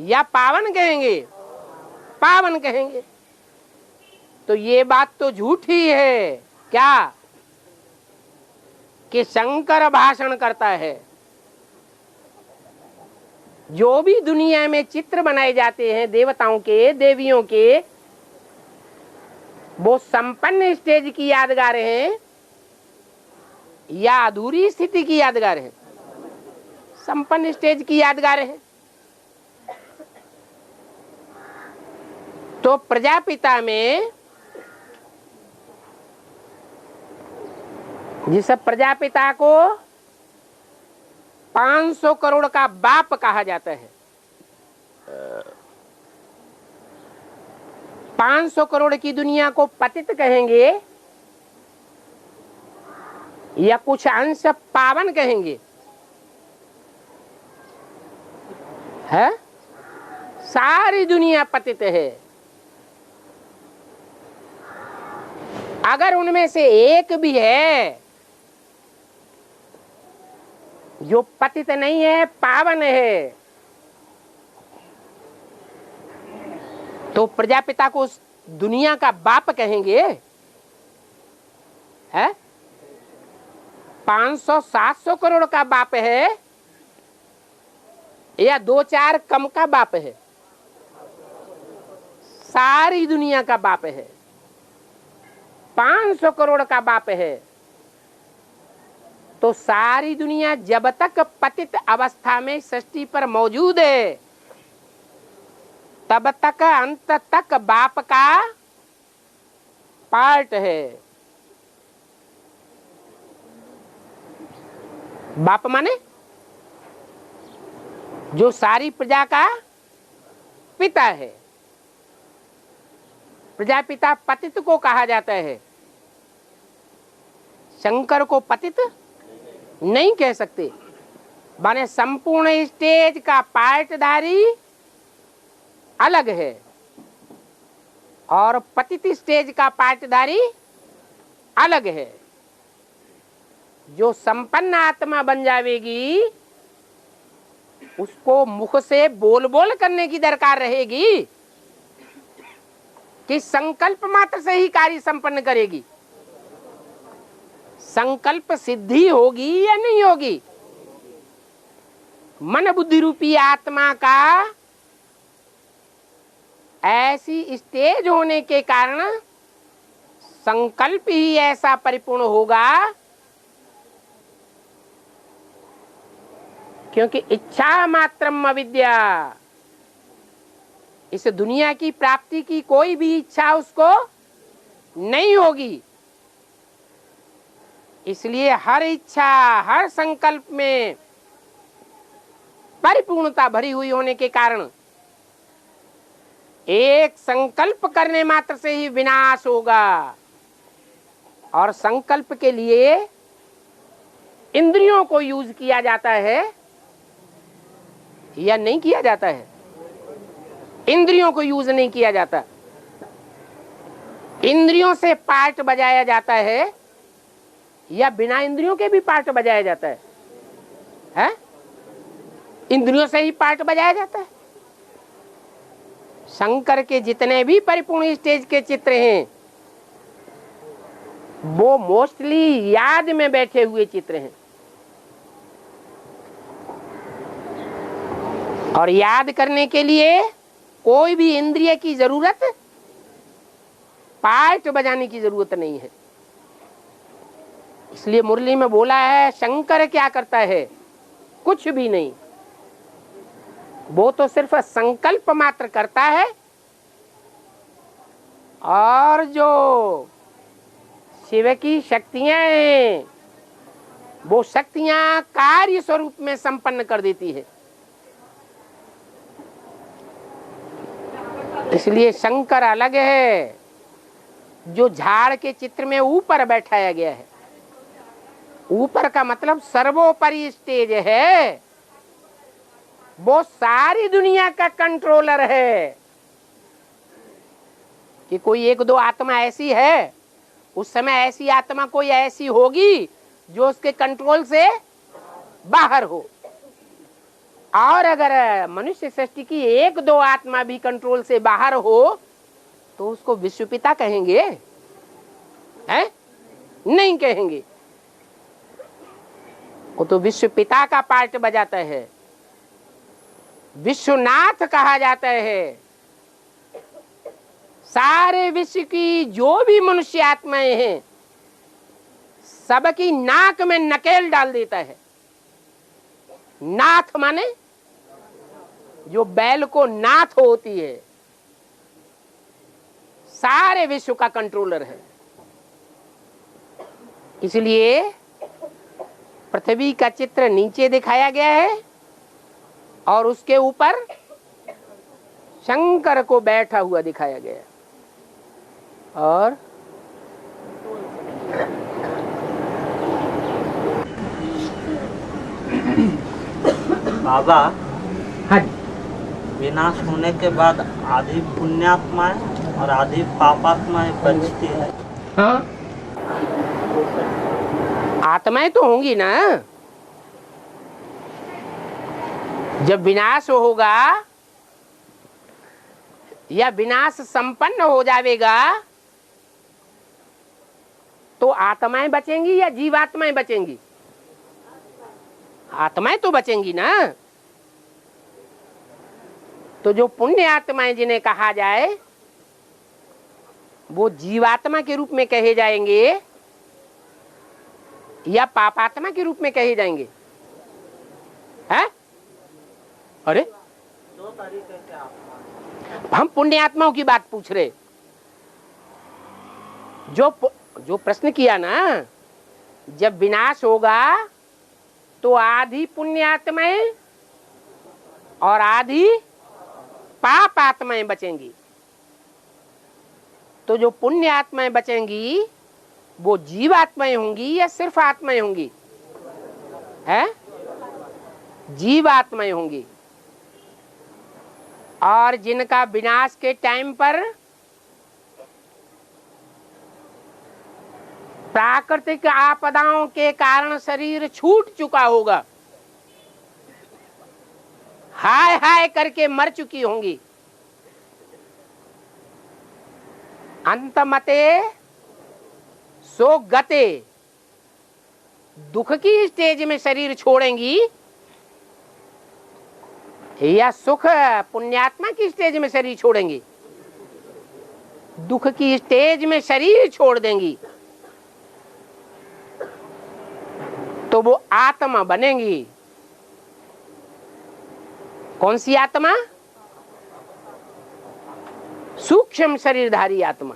या पावन कहेंगे? पावन कहेंगे। तो ये बात तो झूठी है क्या कि शंकर भाषण करता है? जो भी दुनिया में चित्र बनाए जाते हैं देवताओं के, देवियों के, वो संपन्न स्टेज की यादगार हैं या अधूरी स्थिति की यादगार है? संपन्न स्टेज की यादगार है। तो प्रजापिता में जिस प्रजापिता को 500 करोड़ का बाप कहा जाता है, 500 करोड़ की दुनिया को पतित कहेंगे या कुछ अंश पावन कहेंगे? है? सारी दुनिया पतित है। अगर उनमें से एक भी है जो पतित नहीं है, पावन है, तो प्रजापिता को उस दुनिया का बाप कहेंगे? है? 500-700 करोड़ का बाप है या 2-4 कम का बाप है? सारी दुनिया का बाप है। 500 करोड़ का बाप है तो सारी दुनिया जब तक पतित अवस्था में सृष्टि पर मौजूद है तब तक अंत तक बाप का पार्ट है। बाप माने जो सारी प्रजा का पिता है। प्रजापिता पतित को कहा जाता है, शंकर को पतित नहीं कह सकते। माने संपूर्ण स्टेज का पार्टधारी अलग है और पतित स्टेज का पार्टधारी अलग है। जो संपन्न आत्मा बन जावेगी उसको मुख से बोल बोल करने की दरकार रहेगी कि संकल्प मात्र से ही कार्य संपन्न करेगी। संकल्प सिद्धि होगी या नहीं होगी? मन बुद्धि रूपी आत्मा का ऐसी स्टेज होने के कारण संकल्प ही ऐसा परिपूर्ण होगा क्योंकि इच्छा मात्रम अविद्या। इस दुनिया की प्राप्ति की कोई भी इच्छा उसको नहीं होगी। इसलिए हर इच्छा, हर संकल्प में परिपूर्णता भरी हुई होने के कारण एक संकल्प करने मात्र से ही विनाश होगा। और संकल्प के लिए इंद्रियों को यूज किया जाता है या नहीं किया जाता है? इंद्रियों को यूज नहीं किया जाता। इंद्रियों से पार्ट बजाया जाता है या बिना इंद्रियों के भी पार्ट बजाया जाता है? हैं? इंद्रियों से ही पार्ट बजाया जाता है। शंकर के जितने भी परिपूर्ण स्टेज के चित्र हैं वो मोस्टली याद में बैठे हुए चित्र हैं। और याद करने के लिए कोई भी इंद्रिय की जरूरत, पार्ट बजाने की जरूरत नहीं है। इसलिए मुरली में बोला है शंकर क्या करता है? कुछ भी नहीं। वो तो सिर्फ संकल्प मात्र करता है और जो शिव की शक्तियां हैं वो शक्तियां कार्य स्वरूप में संपन्न कर देती है। इसलिए शंकर अलग है जो झाड़ के चित्र में ऊपर बैठाया गया है। ऊपर का मतलब सर्वोपरि स्टेज है। वो सारी दुनिया का कंट्रोलर है। कि कोई एक दो आत्मा ऐसी है, उस समय ऐसी आत्मा कोई ऐसी होगी जो उसके कंट्रोल से बाहर हो। और अगर मनुष्य सृष्टि की एक दो आत्मा भी कंट्रोल से बाहर हो तो उसको विश्व पिता कहेंगे? हैं? नहीं कहेंगे। वो तो विश्व पिता का पार्ट बजाता है, विश्वनाथ कहा जाता है। सारे विश्व की जो भी मनुष्य आत्माएं हैं सबकी नाक में नकेल डाल देता है। नाथ माने जो बैल को नाथ होती है, सारे विश्व का कंट्रोलर है। इसलिए पृथ्वी का चित्र नीचे दिखाया गया है और उसके ऊपर शंकर को बैठा हुआ दिखाया गया है। और बाबा, हाँ, विनाश होने के बाद आधी पुण्यात्माएं और आधी पापात्माएं बचती है। हाँ, आत्माएं तो होंगी ना। जब विनाश होगा या विनाश संपन्न हो जाएगा तो आत्माएं बचेंगी या जीवात्माएं बचेंगी? आत्माएं तो बचेंगी ना। तो जो पुण्य आत्माएं जिन्हें कहा जाए वो जीवात्मा के रूप में कहे जाएंगे या पापात्मा के रूप में कहे जाएंगे? हैं? अरे दो तरीके के आत्मा। हम पुण्य आत्माओं की बात पूछ रहे। जो प्रश्न किया ना, जब विनाश होगा तो आधी पुण्य आत्माएं और आधी पाप आत्माएं बचेंगी। तो जो पुण्य आत्माएं बचेंगी वो जीव आत्माएं होंगी या सिर्फ आत्माएं होंगी? हैं? जीव आत्माएं होंगी। और जिनका विनाश के टाइम पर प्राकृतिक आपदाओं के कारण शरीर छूट चुका होगा, हाय हाय करके मर चुकी होंगी, अंतमते सो गते, दुख की स्टेज में शरीर छोड़ेंगी या सुख पुण्यात्मा की स्टेज में शरीर छोड़ेंगी? दुख की स्टेज में शरीर छोड़ देंगी तो वो आत्मा बनेंगी। कौन सी आत्मा? सूक्ष्म शरीरधारी आत्मा।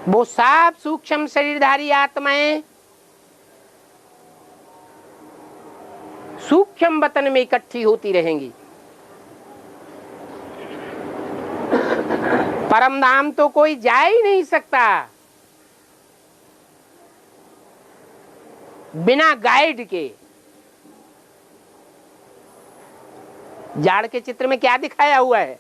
वो सब सूक्ष्म शरीरधारी आत्माएं सूक्ष्म वतन में इकट्ठी होती रहेंगी। परम धाम तो कोई जा ही नहीं सकता बिना गाइड के। जाड़ के चित्र में क्या दिखाया हुआ है?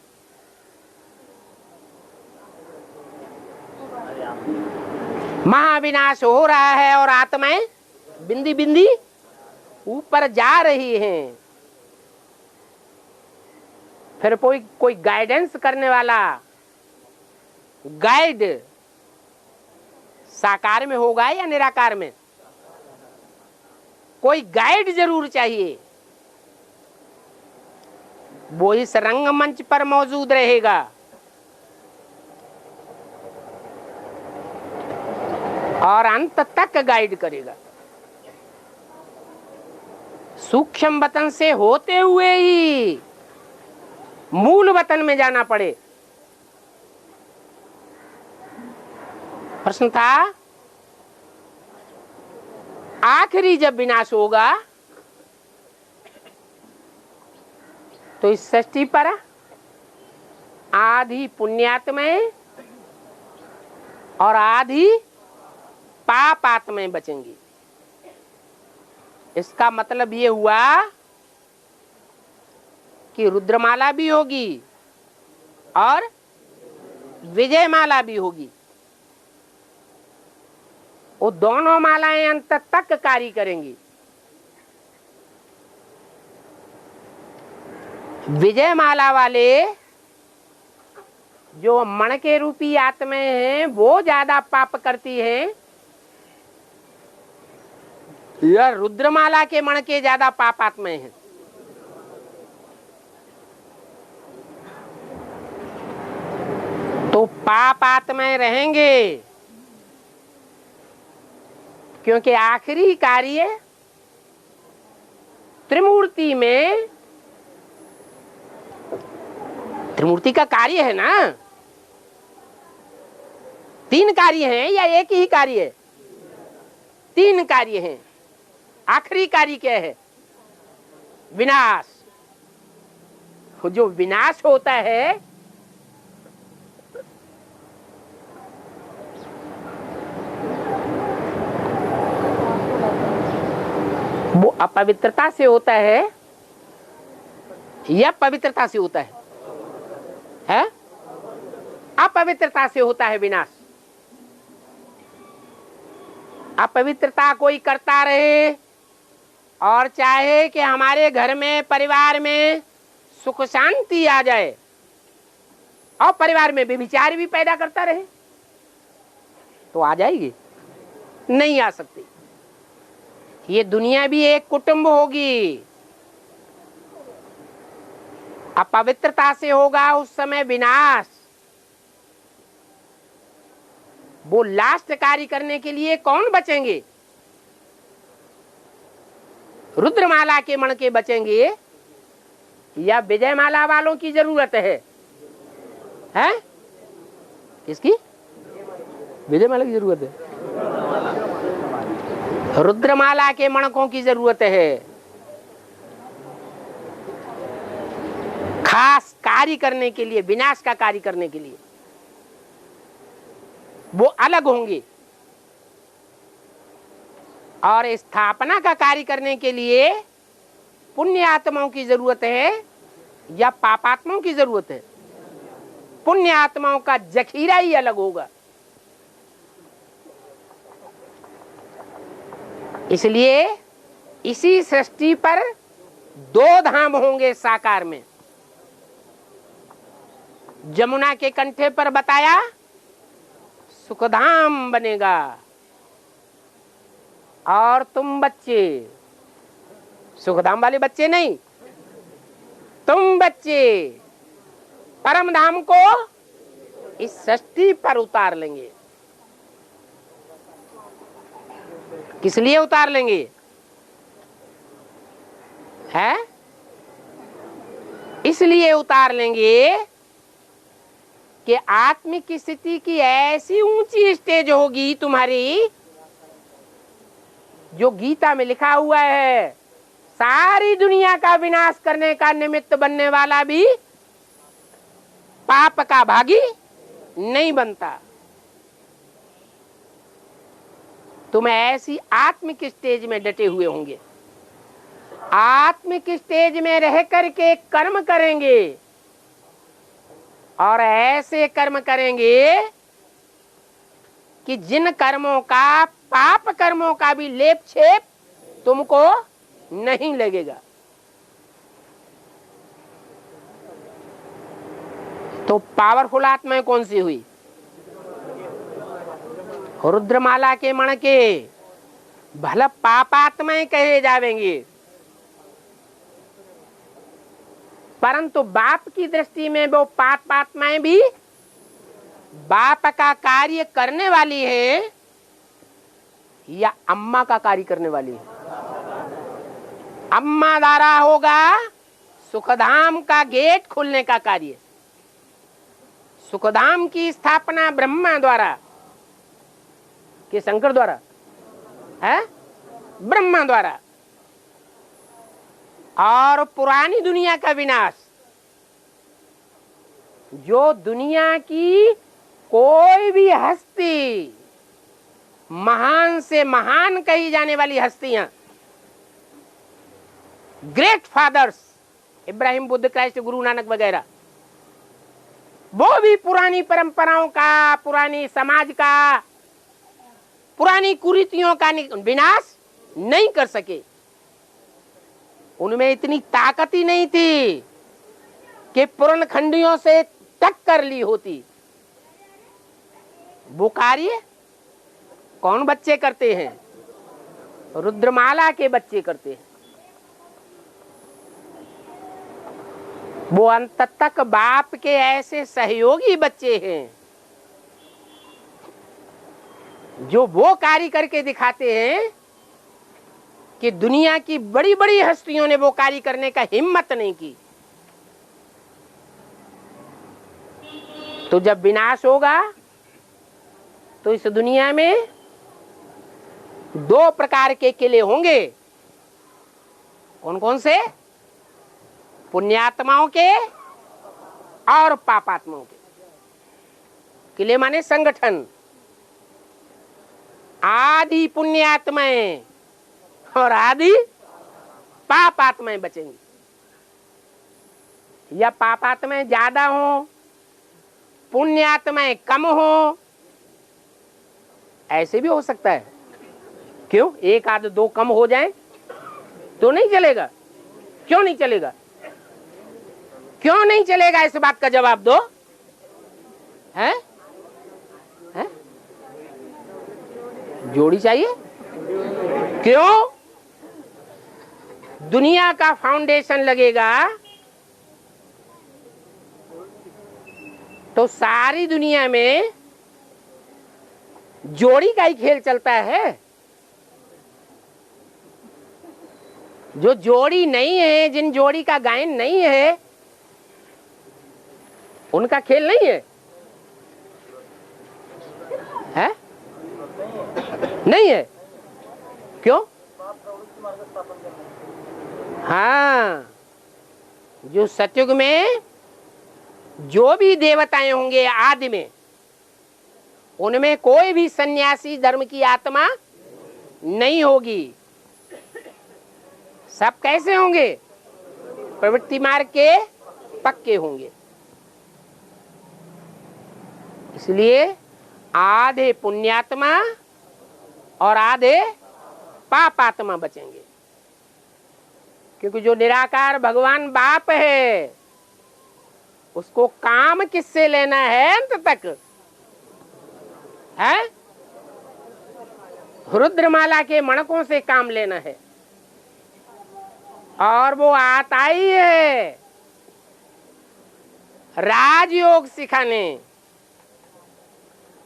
महाविनाश हो रहा है और आत्माएं बिंदी बिंदी ऊपर जा रही हैं। फिर कोई गाइडेंस करने वाला गाइड साकार में होगा या निराकार में? कोई गाइड जरूर चाहिए। वो इस रंगमंच पर मौजूद रहेगा। और अंत तक गाइड करेगा। सूक्ष्म वतन से होते हुए ही मूल वतन में जाना पड़े। प्रश्न था, आखिरी जब विनाश होगा तो इस सृष्टि पर आधी पुण्यात्माएं और आधी पाप आत्माएं बचेंगी। इसका मतलब ये हुआ कि रुद्रमाला भी होगी और विजयमाला भी होगी। वो दोनों मालाएं अंत तक कार्य करेंगी। विजय माला वाले जो मणके रूपी आत्माएं हैं वो ज्यादा पाप करती हैं या रुद्रमाला के मणके ज्यादा पाप आत्माएं हैं? तो पाप आत्माएं रहेंगे, क्योंकि आखिरी कार्य त्रिमूर्ति में, त्रिमूर्ति का कार्य है ना, 3 कार्य हैं या एक ही कार्य है? 3 कार्य हैं। आखिरी कार्य क्या है? विनाश। जो विनाश होता है वो अपवित्रता से होता है या पवित्रता से होता है? अपवित्रता से होता है विनाश। अपवित्रता कोई करता रहे और चाहे कि हमारे घर में परिवार में सुख शांति आ जाए और परिवार में व्यभिचार भी पैदा करता रहे, तो आ जाएगी? नहीं आ सकती। ये दुनिया भी एक कुटुंब होगी। अपवित्रता से होगा उस समय विनाश। वो लास्ट कार्य करने के लिए कौन बचेंगे? रुद्रमाला के मणके बचेंगे या विजयमाला वालों की जरूरत है? किसकी? विजयमाला की जरूरत है। रुद्रमाला के मणकों की जरूरत है। खास कार्य करने के लिए, विनाश का कार्य करने के लिए वो अलग होंगे, और स्थापना का कार्य करने के लिए पुण्य आत्माओं की जरूरत है या पापात्माओं की जरूरत है? पुण्य आत्माओं का जखीरा ही अलग होगा। इसलिए इसी सृष्टि पर 2 धाम होंगे साकार में। जमुना के कंठे पर बताया सुखधाम बनेगा, और तुम बच्चे, सुखधाम वाले बच्चे नहीं, तुम बच्चे परम धाम को इस सृष्टि पर उतार लेंगे। किस लिए उतार लेंगे? है इसलिए उतार लेंगे कि आत्मिक स्थिति की ऐसी ऊंची स्टेज होगी तुम्हारी, जो गीता में लिखा हुआ है, सारी दुनिया का विनाश करने का निमित्त बनने वाला भी पाप का भागी नहीं बनता। तुम ऐसी आत्मिक स्टेज में डटे हुए होंगे, आत्मिक स्टेज में रह करके कर्म करेंगे, और ऐसे कर्म करेंगे कि जिन कर्मों का, पाप कर्मों का भी लेप छेप तुमको नहीं लगेगा। तो पावरफुल आत्माएं कौन सी हुई? रुद्रमाला के मणके भला पापात्माएं कहे जावेंगे, परंतु बाप की दृष्टि में वो पापात्माएं भी बाप का कार्य करने वाली है या अम्मा का कार्य करने वाली है? अम्मा द्वारा होगा सुखधाम का गेट खुलने का कार्य। सुखधाम की स्थापना ब्रह्मा द्वारा, कि शंकर द्वारा है? ब्रह्मा द्वारा। और पुरानी दुनिया का विनाश, जो दुनिया की कोई भी हस्ती, महान से महान कही जाने वाली हस्तियां, great fathers, Ibrahim, Buddha, Christ, Guru Nanak वगैरह, वो भी पुरानी परंपराओं का, पुरानी समाज का, पुरानी कुरीतियों का विनाश नहीं कर सके। उनमें इतनी ताकत ही नहीं थी कि पूर्ण खंडियों से टक्कर ली होती। वो कार्य कौन बच्चे करते हैं? रुद्रमाला के बच्चे करते हैं। वो अंत तक बाप के ऐसे सहयोगी बच्चे हैं जो वो कार्य करके दिखाते हैं कि दुनिया की बड़ी बड़ी हस्तियों ने वो कार्य करने का हिम्मत नहीं की। तो जब विनाश होगा तो इस दुनिया में दो प्रकार के किले होंगे। कौन कौन से? पुण्यात्माओं के और पापात्माओं के। किले माने संगठन। आदि पुण्यात्माएं और आदि पापात्माएं बचेंगी। या पापात्माएं ज्यादा हो, पुण्यात्माएं कम हो, ऐसे भी हो सकता है। क्यों? एक आध दो कम हो जाए तो नहीं चलेगा? क्यों नहीं चलेगा? क्यों नहीं चलेगा? इस बात का जवाब दो। हैं? हैं? जोड़ी चाहिए। क्यों? दुनिया का फाउंडेशन लगेगा तो सारी दुनिया में जोड़ी का ही खेल चलता है। जो जोड़ी नहीं है, जिन जोड़ी का गायन नहीं है, उनका खेल नहीं है। है? नहीं है। क्यों? हाँ, जो सतयुग में जो भी देवताएं होंगे आदि में, उनमें कोई भी सन्यासी धर्म की आत्मा नहीं होगी। सब कैसे होंगे? प्रवृत्ति मार्ग के पक्के होंगे। इसलिए आधे पुण्यात्मा और आधे पापात्मा बचेंगे। क्योंकि जो निराकार भगवान बाप है, उसको काम किससे लेना है? अंत तक है रुद्रमाला के मणकों से काम लेना है। और वो आता ही है राजयोग सिखाने।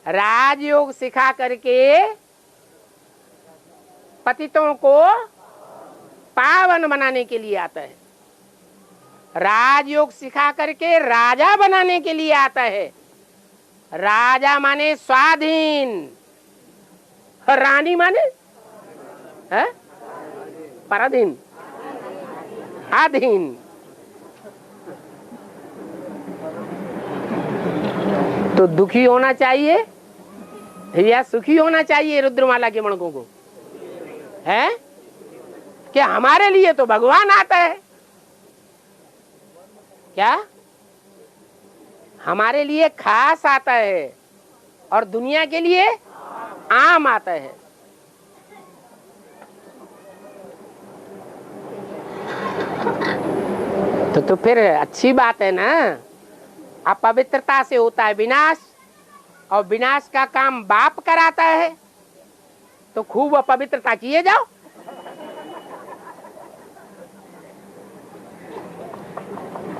राजयोग सिखा करके पतितों को पावन बनाने के लिए आता है। राजयोग सिखा करके राजा बनाने के लिए आता है। राजा माने स्वाधीन, रानी माने है पराधीन, अधीन। तो दुखी होना चाहिए या सुखी होना चाहिए रुद्रमाला के मणकों को? है कि हमारे लिए तो भगवान आता है। क्या? हमारे लिए खास आता है और दुनिया के लिए आम आता है। तो फिर अच्छी बात है ना। अपवित्रता से होता है विनाश, और विनाश का काम बाप कराता है, तो खूब अपवित्रता किए जाओ।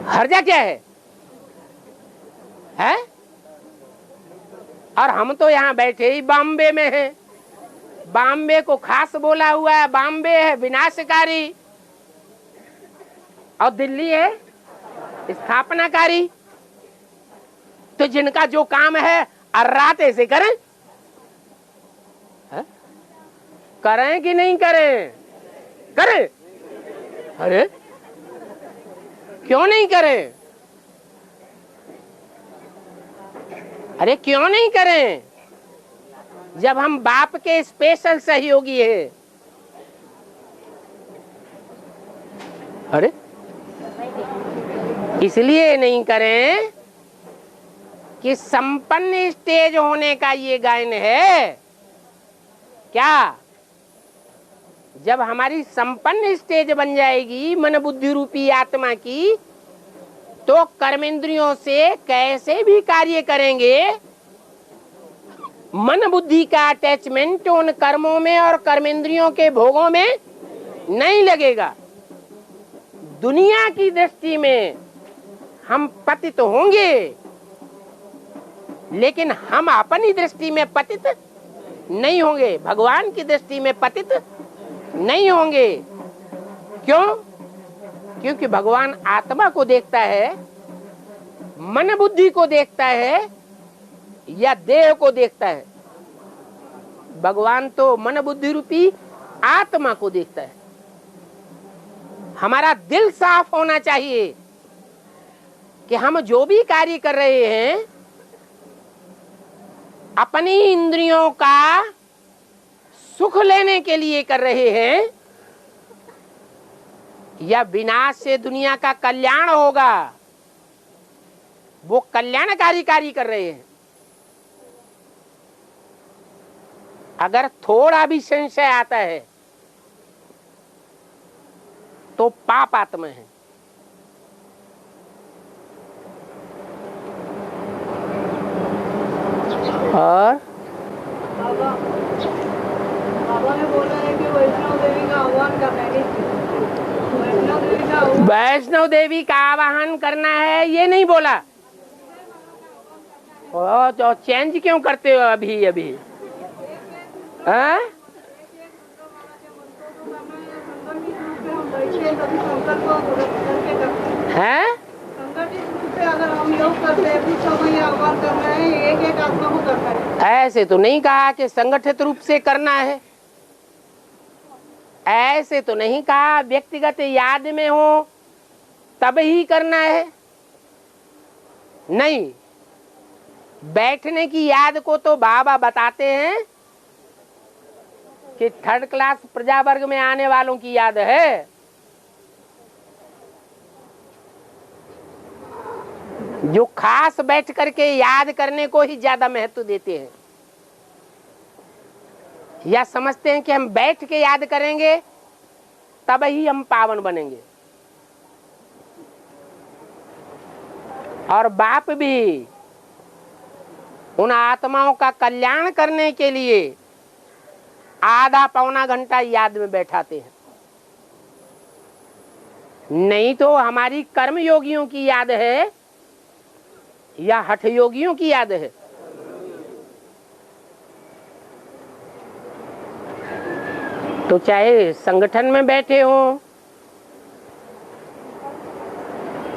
हर्जा क्या है? हैं? और हम तो यहाँ बैठे ही बॉम्बे में हैं। बॉम्बे को खास बोला हुआ है, बॉम्बे है विनाशकारी और दिल्ली है स्थापनाकारी। तो जिनका जो काम है अर्रात ऐसे करें। है? करें कि नहीं करें? करें। अरे क्यों नहीं करें? अरे क्यों नहीं करें जब हम बाप के स्पेशल सहयोगी है? अरे इसलिए नहीं करें कि संपन्न स्टेज होने का ये गायन है। क्या? जब हमारी संपन्न स्टेज बन जाएगी मन बुद्धि रूपी आत्मा की, तो कर्मेंद्रियों से कैसे भी कार्य करेंगे, मन बुद्धि का अटैचमेंट उन कर्मों में और कर्मेंद्रियों के भोगों में नहीं लगेगा। दुनिया की दृष्टि में हम पतित होंगे, लेकिन हम अपनी दृष्टि में पतित नहीं होंगे, भगवान की दृष्टि में पतित नहीं होंगे। क्यों? क्योंकि भगवान आत्मा को देखता है, मन बुद्धि को देखता है या देह को देखता है। भगवान तो मन बुद्धि रूपी आत्मा को देखता है। हमारा दिल साफ होना चाहिए कि हम जो भी कार्य कर रहे हैं अपनी इंद्रियों का सुख लेने के लिए कर रहे हैं या विनाश से दुनिया का कल्याण होगा, वो कल्याणकारी कार्य कर रहे हैं। अगर थोड़ा भी संशय आता है तो पाप आत्मा है। और बाबा ने बोला है कि वैष्णव देवी का आह्वान करना है। वैष्णव देवी का आवाहन करना है, ये नहीं बोला। तो चेंज क्यों करते हो अभी अभी? हाँ? हैं? अगर हम योग करते हैं कुछ समय आह्वान करना है, एक एक आत्मा को करना है। ऐसे तो नहीं कहा कि संगठित रूप से करना है, ऐसे तो नहीं कहा व्यक्तिगत याद में हो तब ही करना है। नहीं, बैठने की याद को तो बाबा बताते हैं कि 3rd क्लास प्रजा वर्ग में आने वालों की याद है। जो खास बैठ करके याद करने को ही ज्यादा महत्व देते हैं या समझते हैं कि हम बैठ के याद करेंगे तब ही हम पावन बनेंगे। और बाप भी उन आत्माओं का कल्याण करने के लिए आधा पौना घंटा याद में बैठाते हैं। नहीं तो हमारी कर्म योगियों की याद है या हठ योगियों की याद है? तो चाहे संगठन में बैठे हो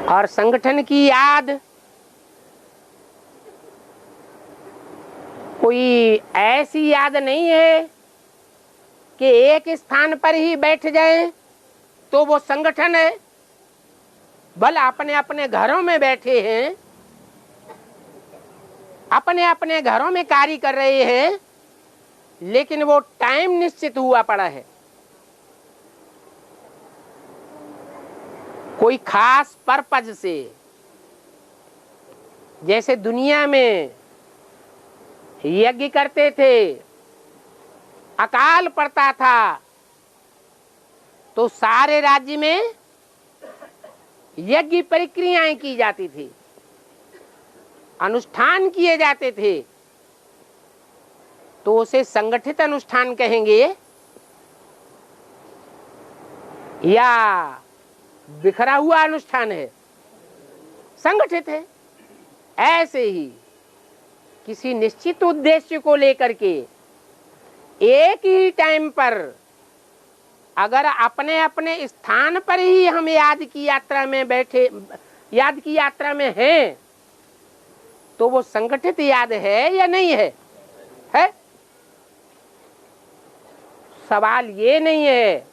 और संगठन की याद कोई ऐसी याद नहीं है कि एक स्थान पर ही बैठ जाए तो वो संगठन है। भले अपने अपने घरों में बैठे हैं, अपने अपने घरों में कार्य कर रहे हैं, लेकिन वो टाइम निश्चित हुआ पड़ा है। कोई खास पर्पज से, जैसे दुनिया में यज्ञ करते थे, अकाल पड़ता था तो सारे राज्य में यज्ञ प्रक्रियाएं की जाती थी, अनुष्ठान किए जाते थे, तो उसे संगठित अनुष्ठान कहेंगे या बिखरा हुआ अनुष्ठान है? संगठित है। ऐसे ही किसी निश्चित उद्देश्य को लेकर के एक ही टाइम पर अगर अपने अपने स्थान पर ही हम याद की यात्रा में बैठे, याद की यात्रा में हैं, तो वो संगठित याद है या नहीं है? है? सवाल ये नहीं है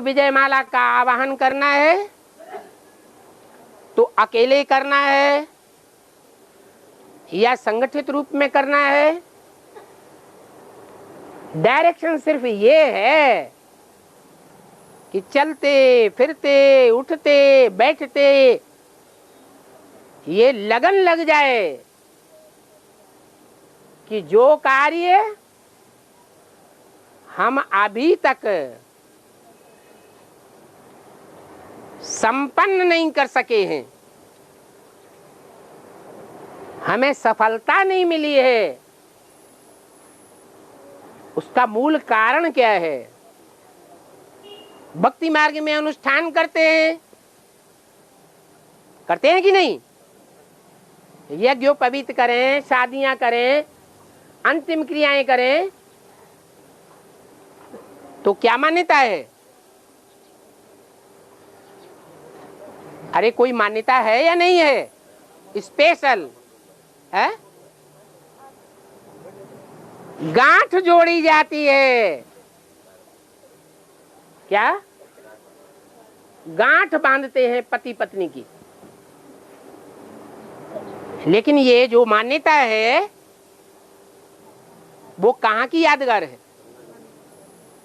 विजय माला का आवाहन करना है तो अकेले करना है या संगठित रूप में करना है। डायरेक्शन सिर्फ ये है कि चलते फिरते उठते बैठते ये लगन लग जाए कि जो कार्य हम अभी तक संपन्न नहीं कर सके हैं, हमें सफलता नहीं मिली है, उसका मूल कारण क्या है? भक्ति मार्ग में अनुष्ठान करते हैं कि नहीं? यज्ञोपवीत करें, शादियां करें, अंतिम क्रियाएं करें, तो क्या मान्यता है? अरे कोई मान्यता है या नहीं है? स्पेशल है? गांठ जोड़ी जाती है। क्या? गांठ बांधते हैं पति पत्नी की। लेकिन ये जो मान्यता है वो कहाँ की यादगार है?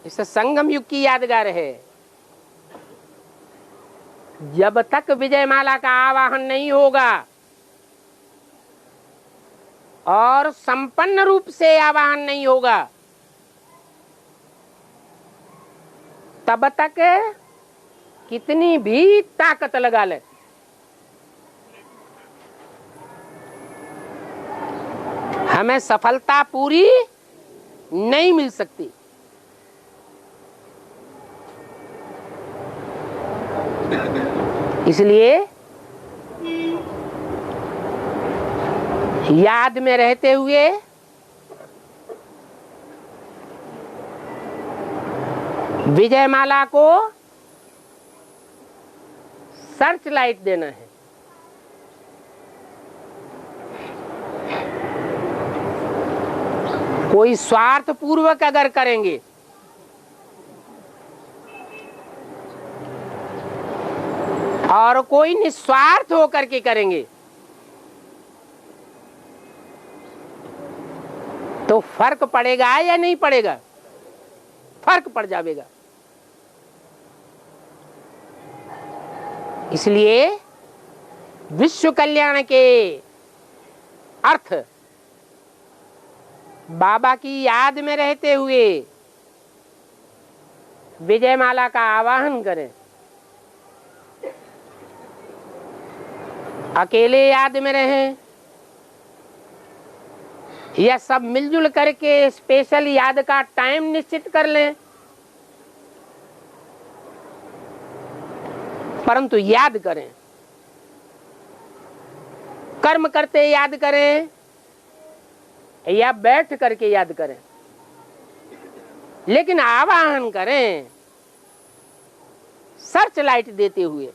इस संगम युग की यादगार है। जब तक विजयमाला का आवाहन नहीं होगा और संपन्न रूप से आवाहन नहीं होगा, तब तक कितनी भी ताकत लगा ले, हमें सफलता पूरी नहीं मिल सकती। इसलिए याद में रहते हुए विजयमाला को सर्च लाइट देना है। कोई स्वार्थ पूर्वक अगर करेंगे और कोई निस्वार्थ होकर के करेंगे तो फर्क पड़ेगा या नहीं पड़ेगा? फर्क पड़ जाएगा। इसलिए विश्व कल्याण के अर्थ बाबा की याद में रहते हुए विजयमाला का आवाहन करें। अकेले याद में रहें या सब मिलजुल करके स्पेशल याद का टाइम निश्चित कर लें, परंतु याद करें। कर्म करते याद करें या बैठ करके याद करें, लेकिन आवाहन करें सर्च लाइट देते हुए।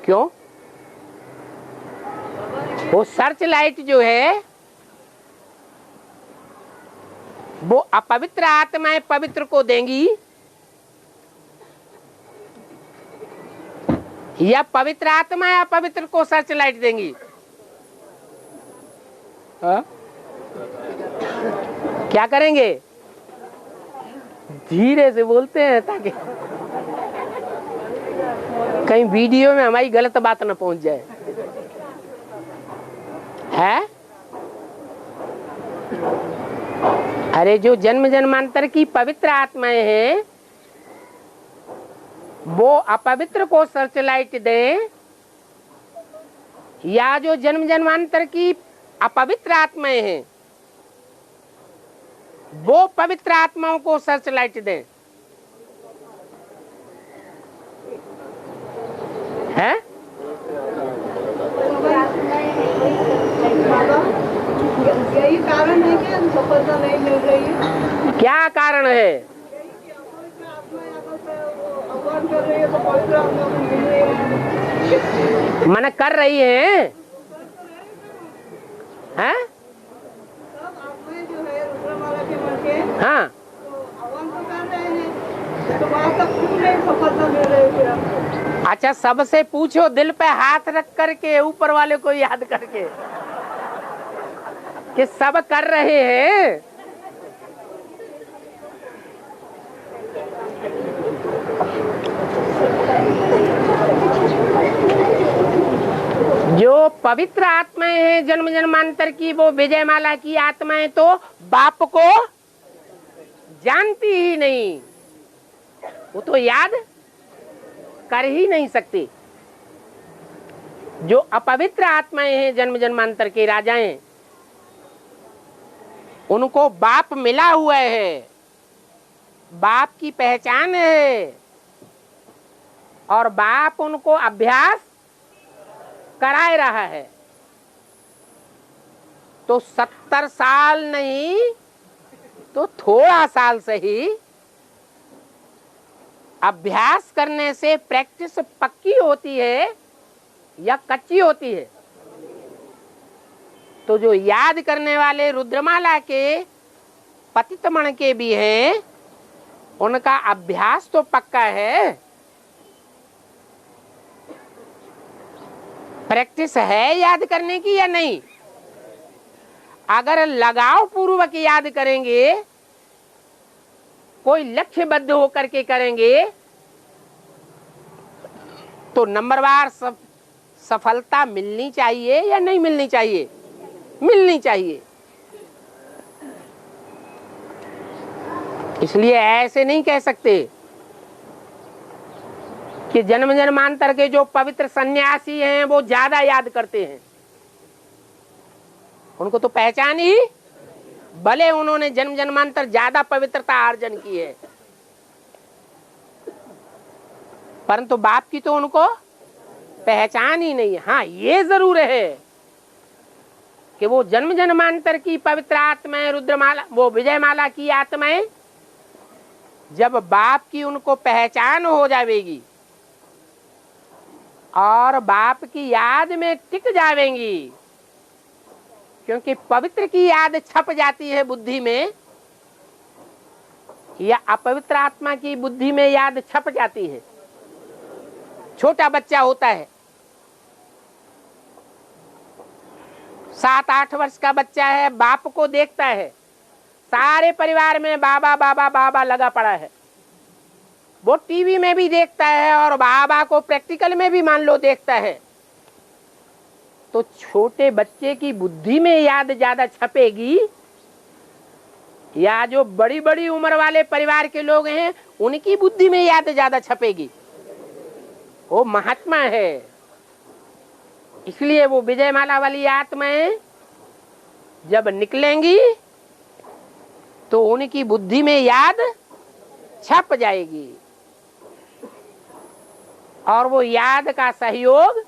क्यों? वो सर्च लाइट जो है वो अपवित्र आत्माएं पवित्र को देंगी या पवित्र आत्माएं अपवित्र को सर्च लाइट देंगी? हाँ? क्या करेंगे? धीरे से बोलते हैं ताकि कहीं वीडियो में हमारी गलत बात न पहुंच जाए। है? अरे जो जन्म जन्मांतर की पवित्र आत्माएं हैं वो अपवित्र को सर्च लाइट दें या जो जन्म जन्मांतर की अपवित्र आत्माएं हैं वो पवित्र आत्माओं को सर्च लाइट दें। है? यही कारण है कि सफलता नहीं मिल रही है। क्या कारण है? मन कर रही है? हैं? जो है रुद्रमाला के मन के, हाँ, तो आह्वान तो कर रहे हैं, तो वहाँ तक क्यों नहीं सफलता मिल रही है? अच्छा, सबसे पूछो दिल पे हाथ रख करके, ऊपर वाले को याद करके कि सब कर रहे हैं। जो पवित्र आत्माएं हैं जन्म जन्मांतर की, वो विजयमाला की आत्माएं तो बाप को जानती ही नहीं, वो तो याद कर ही नहीं सकते। जो अपवित्र आत्माएं हैं, जन्म जन्मांतर के राजाएं, उनको बाप मिला हुआ है, बाप की पहचान है, और बाप उनको अभ्यास कराए रहा है। तो 70 साल नहीं तो थोड़ा साल से ही अभ्यास करने से प्रैक्टिस पक्की होती है या कच्ची होती है। तो जो याद करने वाले रुद्रमाला के पतितमण के भी हैं, उनका अभ्यास तो पक्का है, प्रैक्टिस है याद करने की या नहीं। अगर लगाव पूर्वक याद करेंगे, कोई लक्ष्यबद्ध होकर के करेंगे, तो नंबरवार सफलता मिलनी चाहिए या नहीं मिलनी चाहिए? मिलनी चाहिए। इसलिए ऐसे नहीं कह सकते कि जन्म जन्मांतर के जो पवित्र सन्यासी हैं वो ज्यादा याद करते हैं। उनको तो पहचान ही, भले उन्होंने जन्म जन्मांतर ज्यादा पवित्रता अर्जन की है, परंतु बाप की तो उनको पहचान ही नहीं है। हाँ, ये जरूर है कि वो जन्म जन्मांतर की पवित्र आत्माएं, रुद्रमाला, वो विजयमाला की आत्माएं, जब बाप की उनको पहचान हो जाएगी और बाप की याद में टिक जाएंगी, क्योंकि पवित्र की याद छप जाती है बुद्धि में, या अपवित्र आत्मा की बुद्धि में याद छप जाती है। छोटा बच्चा होता है, 7-8 वर्ष का बच्चा है, बाप को देखता है, सारे परिवार में बाबा बाबा बाबा लगा पड़ा है। वो टीवी में भी देखता है और बाबा को प्रैक्टिकल में भी मान लो देखता है। तो छोटे बच्चे की बुद्धि में याद ज्यादा छपेगी, या जो बड़ी बड़ी उम्र वाले परिवार के लोग हैं उनकी बुद्धि में याद ज्यादा छपेगी? वो महात्मा है। इसलिए वो विजयमाला वाली आत्माएं जब निकलेंगी तो उनकी बुद्धि में याद छप जाएगी, और वो याद का सहयोग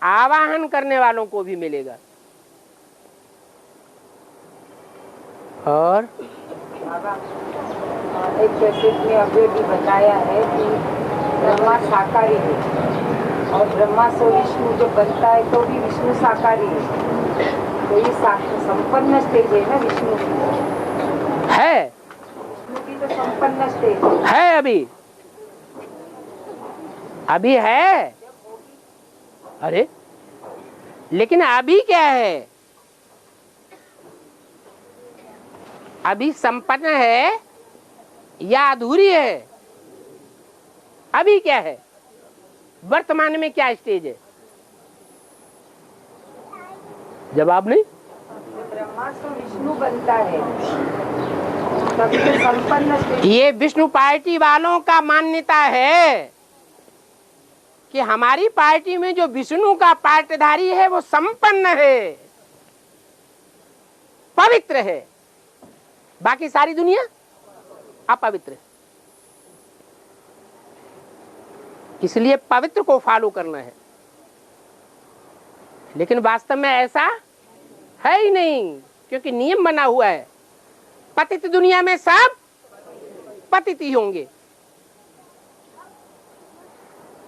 आवाहन करने वालों को भी मिलेगा। और एक कैसेट में अभी भी बताया है कि ब्रह्मा साकारी है, और ब्रह्मा से विष्णु जो बनता है तो भी विष्णु साकारी है। तो ये संपन्न स्टेज है ना विष्णु की? है, विष्णु की तो संपन्न स्टेज है। अभी है। अरे लेकिन अभी क्या है? अभी संपन्न है या अधूरी है? अभी क्या है? वर्तमान में क्या स्टेज है? जवाब नहीं। ब्रह्मा से विष्णु बनता है तभी तो संपन्न स्टेज। ये विष्णु पार्टी वालों का मान्यता है कि हमारी पार्टी में जो विष्णु का पार्टधारी है वो संपन्न है, पवित्र है, बाकी सारी दुनिया अपवित्र है। इसलिए पवित्र को फॉलो करना है। लेकिन वास्तव में ऐसा है ही नहीं, क्योंकि नियम बना हुआ है, पतित दुनिया में सब पतित ही होंगे।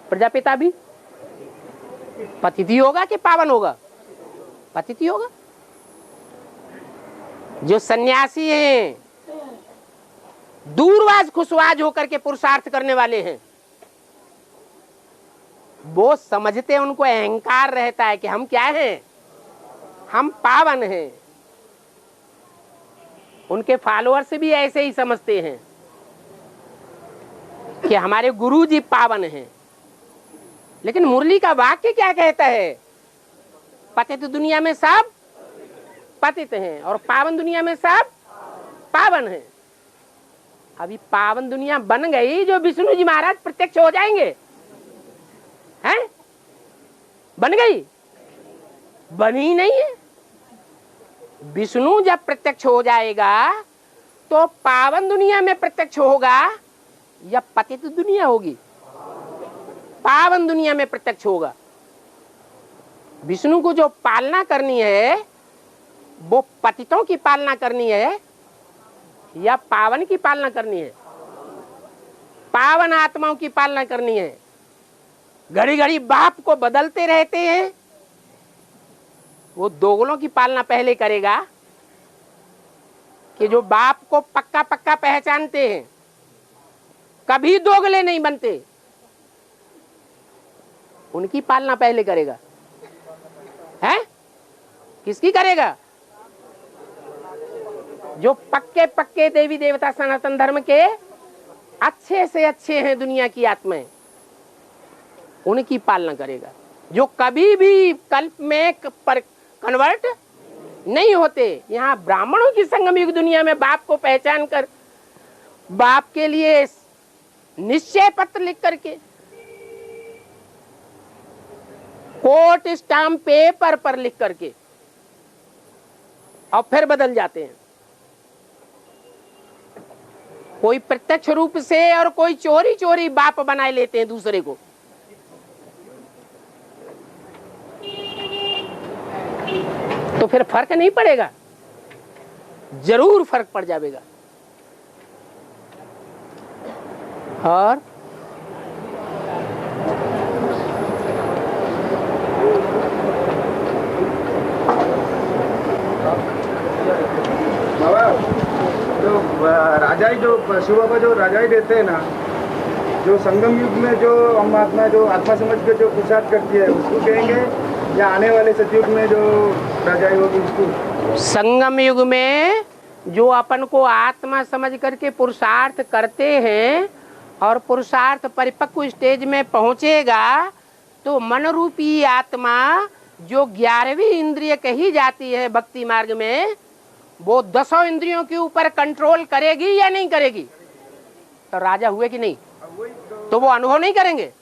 प्रजापिता भी पतित ही होगा कि पावन होगा? पतित ही होगा। जो सन्यासी हैं, दूरवाज खुशवाज होकर के पुरुषार्थ करने वाले हैं, वो समझते हैं, उनको अहंकार रहता है कि हम क्या हैं, हम पावन हैं। उनके फॉलोअर्स भी ऐसे ही समझते हैं कि हमारे गुरुजी पावन हैं। लेकिन मुरली का वाक्य क्या कहता है? पतित दुनिया में सब पतित हैं और पावन दुनिया में सब पावन हैं। अभी पावन दुनिया बन गई, जो विष्णु जी महाराज प्रत्यक्ष हो जाएंगे हैं? बन गई? बनी नहीं है। विष्णु जब प्रत्यक्ष हो जाएगा तो पावन दुनिया में प्रत्यक्ष होगा या पतित दुनिया होगी? पावन दुनिया में प्रत्यक्ष होगा। विष्णु को जो पालना करनी है वो पतितों की पालना करनी है या पावन की पालना करनी है? पावन आत्माओं की पालना करनी है। घड़ी घड़ी बाप को बदलते रहते हैं। वो दोगलों की पालना पहले करेगा कि जो बाप को पक्का पक्का पहचानते हैं, कभी दोगले नहीं बनते, उनकी पालना पहले करेगा। है? किसकी करेगा? जो पक्के पक्के देवी देवता सनातन धर्म के अच्छे से अच्छे हैं दुनिया की आत्माएं, उनकी पालना करेगा। जो कभी भी कल्प में पर कन्वर्ट नहीं होते। यहाँ ब्राह्मणों की संगम युग दुनिया में बाप को पहचान कर, बाप के लिए निश्चय पत्र लिख करके, कोर्ट स्टाम्प पेपर पर लिख करके और फिर बदल जाते हैं। कोई प्रत्यक्ष रूप से और कोई चोरी चोरी बाप बनाए लेते हैं दूसरे को। तो फिर फर्क नहीं पड़ेगा? जरूर फर्क पड़ जाएगा। और बाबा जो राजाई, जो शिव बाबा जो राजाई देते हैं ना, जो संगम युग में जो हम आत्मा जो आत्मा समझ के जो पुरुषार्थ करती है उसको कहेंगे, या आने वाले सतयुग में जो राजाई होगी उसको? संगम युग में जो अपन को आत्मा समझ करके पुरुषार्थ करते हैं और पुरुषार्थ परिपक्व स्टेज में पहुंचेगा तो मन रूपी आत्मा जो 11वीं इंद्रिय कही जाती है भक्ति मार्ग में, वो 10 इंद्रियों के ऊपर कंट्रोल करेगी या नहीं करेगी? तो राजा हुए कि नहीं? तो वो अनुभव नहीं करेंगे।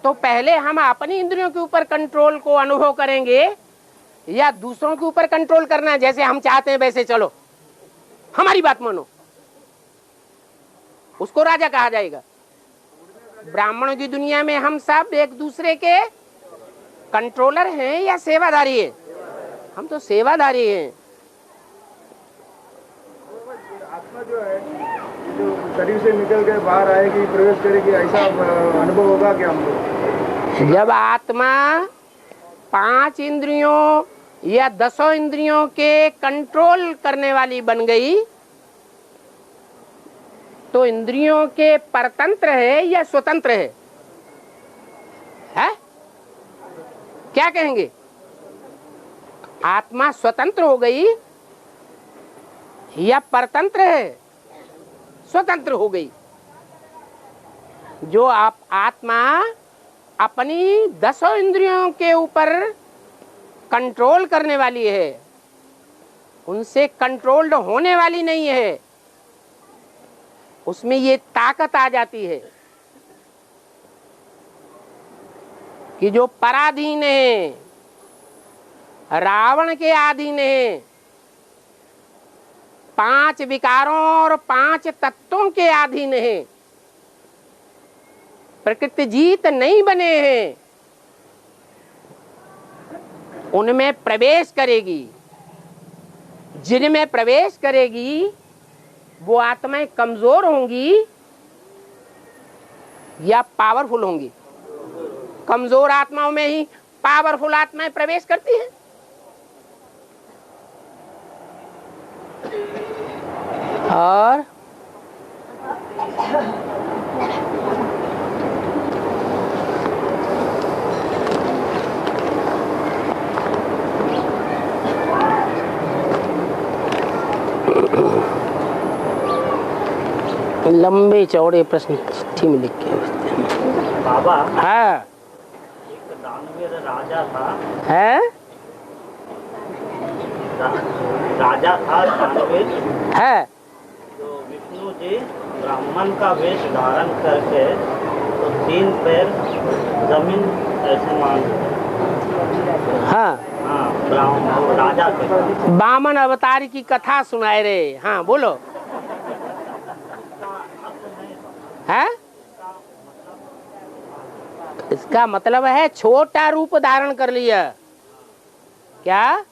तो पहले हम अपनी इंद्रियों के ऊपर कंट्रोल को अनुभव करेंगे या दूसरों के ऊपर कंट्रोल करना है? जैसे हम चाहते हैं वैसे चलो, हमारी बात मानो, उसको राजा कहा जाएगा। ब्राह्मणों की दुनिया में हम सब एक दूसरे के कंट्रोलर हैं या सेवाधारी हैं? हम तो सेवाधारी हैं। आत्मा जो है जो शरीर से निकल के बाहर आएगी, प्रवेश करेगी, ऐसा अनुभव होगा क्या हमको? जब आत्मा 5 इंद्रियों या 10 इंद्रियों के कंट्रोल करने वाली बन गई तो इंद्रियों के परतंत्र है या स्वतंत्र है? क्या कहेंगे? आत्मा स्वतंत्र हो गई या परतंत्र है? स्वतंत्र हो गई। जो आप आत्मा अपनी 10 इंद्रियों के ऊपर कंट्रोल करने वाली है, उनसे कंट्रोल्ड होने वाली नहीं है, उसमें ये ताकत आ जाती है कि जो पराधीन है, रावण के अधीन है, 5 विकारों और 5 तत्वों के अधीन है, प्रकृति जीत नहीं बने हैं, उनमें प्रवेश करेगी। जिनमें प्रवेश करेगी वो आत्माएं कमजोर होंगी या पावरफुल होंगी? कमजोर आत्माओं में ही पावरफुल आत्माएं प्रवेश करती हैं। और लंबे चौड़े प्रश्न चिट्ठी में लिख के बाबा। हाँ। एक दानवीर राजा था। है? राजा था दानवीर है। तो विष्णु जी ब्राह्मण का वेश धारण करके तो 3 पैर जमीन ऐसे मान। हाँ, हाँ, ब्राह्मण वो राजा के बामन अवतार की कथा सुनाए रे। हाँ बोलो। है इसका मतलब है छोटा रूप धारण कर लिया, क्या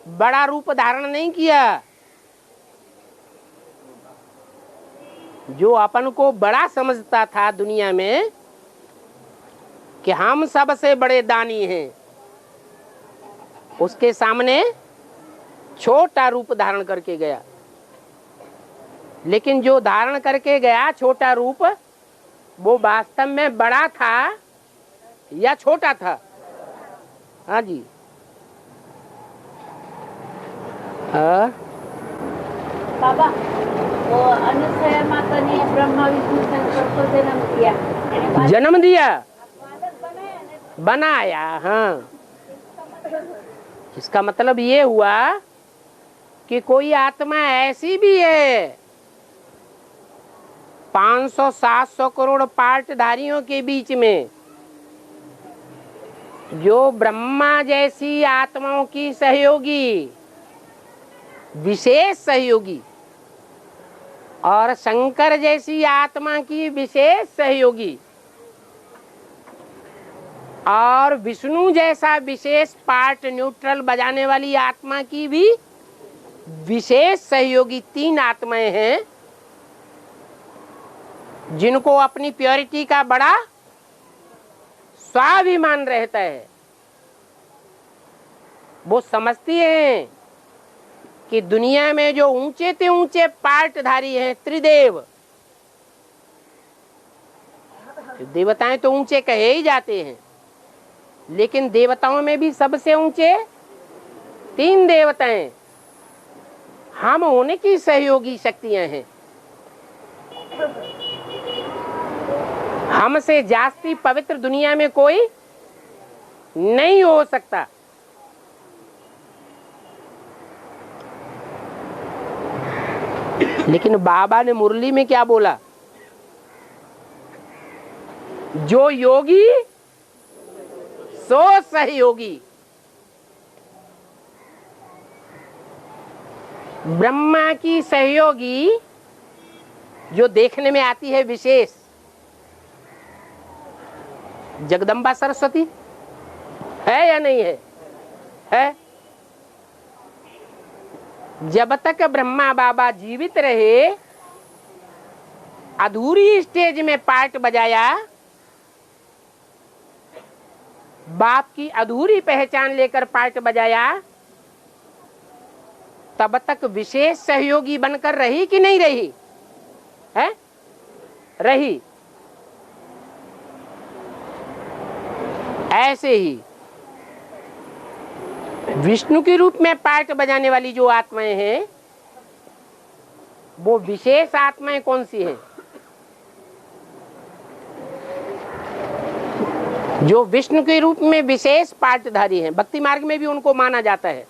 बड़ा रूप धारण नहीं किया। जो अपन को बड़ा समझता था दुनिया में कि हम सबसे बड़े दानी हैं, उसके सामने छोटा रूप धारण करके गया। लेकिन जो धारण करके गया छोटा रूप, वो वास्तव में बड़ा था या छोटा था? हाँ जी। बाबा, वो अनुसया माता ने ब्रह्मा विष्णु शंकर को जन्म दिया। जन्म दिया, बनाया। हाँ, इसका मतलब ये हुआ कि कोई आत्मा ऐसी भी है 500-700 करोड़ पार्टधारियों के बीच में, जो ब्रह्मा जैसी आत्माओं की सहयोगी, विशेष सहयोगी, और शंकर जैसी आत्मा की विशेष सहयोगी, और विष्णु जैसा विशेष पार्ट न्यूट्रल बजाने वाली आत्मा की भी विशेष सहयोगी 3 आत्माएं हैं, जिनको अपनी प्योरिटी का बड़ा स्वाभिमान रहता है। वो समझती हैं कि दुनिया में जो ऊंचे से ऊंचे पार्टधारी हैं त्रिदेव, देवताएं तो ऊंचे कहे ही जाते हैं, लेकिन देवताओं में भी सबसे ऊंचे 3 देवताएं, हम उनकी सहयोगी शक्तियां हैं। हमसे जास्ती पवित्र दुनिया में कोई नहीं हो सकता। लेकिन बाबा ने मुरली में क्या बोला? जो योगी सो सहयोगी। ब्रह्मा की सहयोगी जो देखने में आती है विशेष, जगदम्बा सरस्वती है या नहीं है? है। जब तक ब्रह्मा बाबा जीवित रहे, अधूरी स्टेज में पार्ट बजाया, बाप की अधूरी पहचान लेकर पार्ट बजाया, तब तक विशेष सहयोगी बनकर रही कि नहीं रही? है, रही। ऐसे ही विष्णु के रूप में पार्ट बजाने वाली जो आत्माएं हैं, वो विशेष आत्माएं कौन सी हैं? जो विष्णु के रूप में विशेष पार्टधारी हैं। भक्ति मार्ग में भी उनको माना जाता है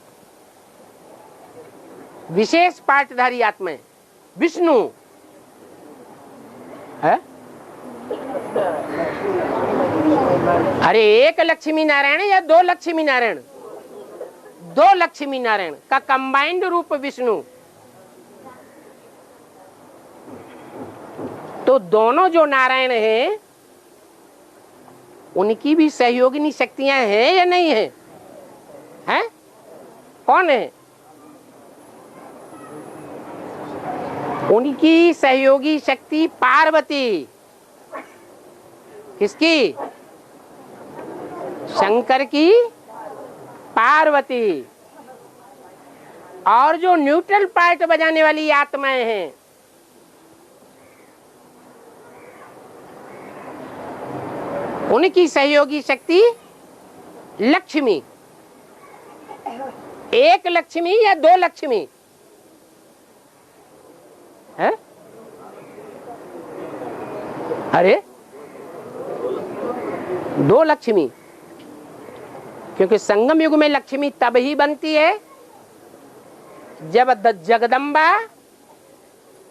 विशेष पार्टधारी आत्माएं। विष्णु है, अरे एक लक्ष्मी नारायण या 2 लक्ष्मी नारायण? 2 लक्ष्मी नारायण का कंबाइंड रूप विष्णु। तो दोनों जो नारायण हैं, उनकी भी सहयोगिनी शक्तियां हैं या नहीं है? हैं? कौन है? उनकी सहयोगी शक्ति पार्वती। किसकी? शंकर की पार्वती। और जो न्यूट्रल पार्ट बजाने वाली आत्माएं हैं, उनकी सहयोगी शक्ति लक्ष्मी। 1 लक्ष्मी या 2 लक्ष्मी है? अरे 2 लक्ष्मी, क्योंकि संगम युग में लक्ष्मी तब ही बनती है जब जगदम्बा